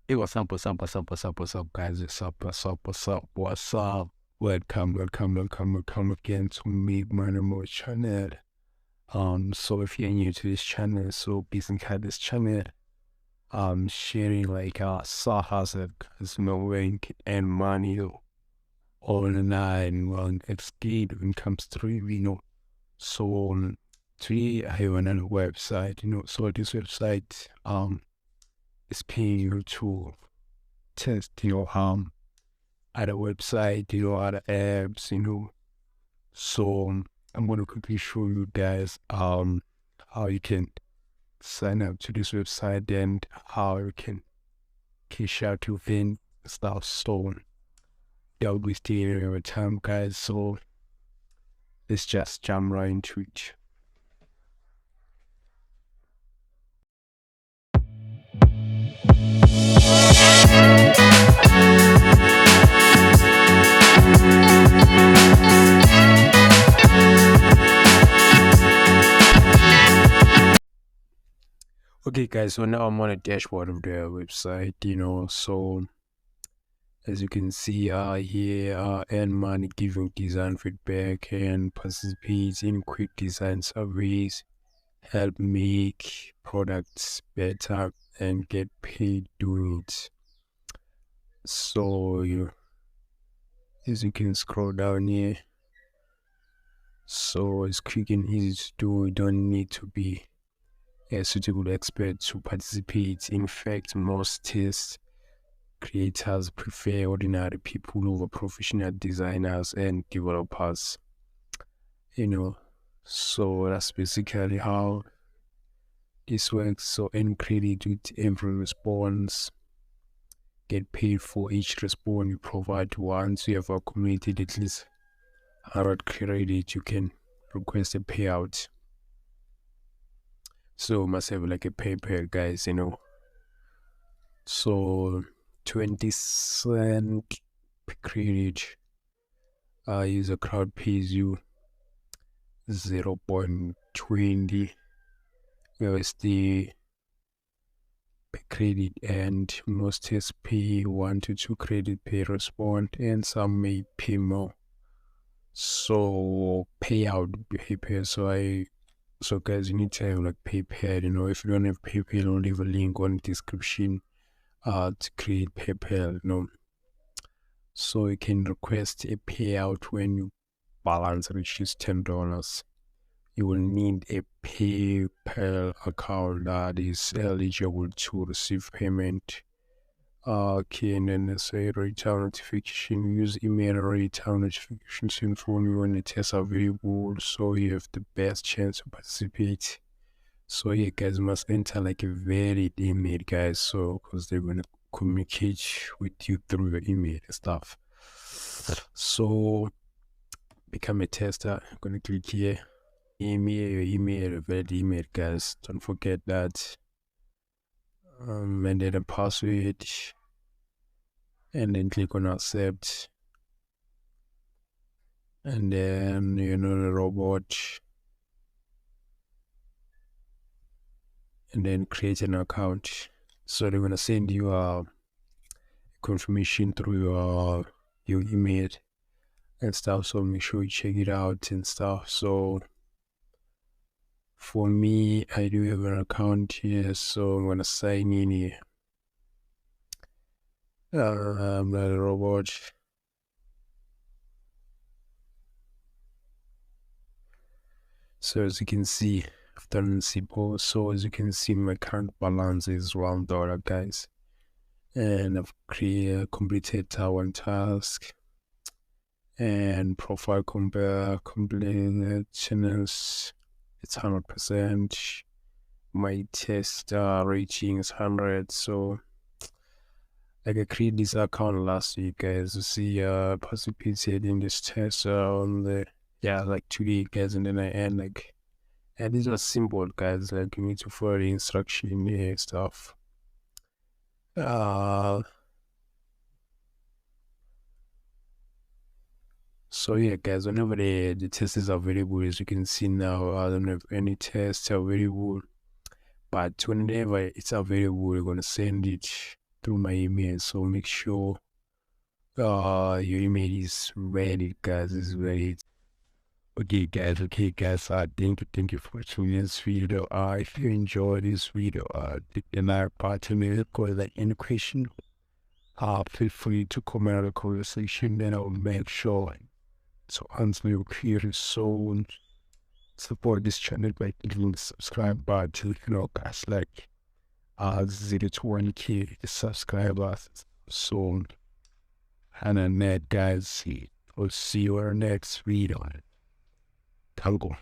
Hey, what's up, guys? What's up? Welcome again to me, my more channel. So if you're new to this channel, so please inside this channel, sharing like side hustle, knowing and money online, well, it's good when it comes to So today I have another website, so this website is paying you to test other website, other apps, So I'm gonna quickly show you guys how you can sign up to this website and how you can cash out your thing stuff. So that will be stealing your time, guys. So let's just jump right into it. Okay, guys, so now I'm on a dashboard of their website, so as you can see here, earn money, giving design feedback and participate in quick design surveys, help make products better and get paid doing it. So as you can scroll down here, so it's quick and easy to do. You don't need to be a suitable expert to participate. In fact, most test creators prefer ordinary people over professional designers and developers. So that's basically how this works. So earn credit with every response, get paid for each response you provide. Once you have accumulated at least 100 credit, you can request a payout. So must have like a PayPal, guys, So 20 cent per credit. User crowd pays you 0.20 USD per credit, and most tests pay 1 to 2 credit per response, and some may pay more. So payout PayPal. So guys, you need to have like PayPal. If you don't have PayPal, I'll leave a link on the description to create PayPal. So you can request a payout when your balance reaches $10. You will need a PayPal account that is eligible to receive payment. Okay, and then they say return notification. Use email return notifications to inform you when the tests are available, so you have the best chance to participate. So you guys must enter like a valid email, guys, so because they're gonna communicate with you through your email and stuff. So become a tester. I'm gonna click here. Your email, valid email, guys. Don't forget that. And then a password, and then click on accept, and then the robot, and then create an account. So they're gonna send you a confirmation through your email and stuff, so make sure you check it out and stuff. So for me, I do have an account here, so I'm gonna sign in here. I'm not a robot. So as you can see, I've done simple. So as you can see, my current balance is $1, guys, and I've completed one task, and profile compare complete channels, it's 100%. My test rating is 100. So like I created this account last week, guys. You see participated in this test on the like 2 days, guys, and then I end like, and this was simple, guys. Like you need to follow the instruction here stuff. So yeah, guys, whenever the test is available, as you can see now, I don't have any tests available, but whenever it's available, we're gonna send it through my email. So make sure your email is ready, guys. Is ready. Okay, guys. Thank you for watching this video. If you enjoyed this video, the like button, because like any question, feel free to comment on the conversation. Then I'll make sure to answer your queries soon. Support this channel by clicking the subscribe button. Guys, like 0 to 1K subscribers soon. And then that, guys, we'll see you in our next video. Tango.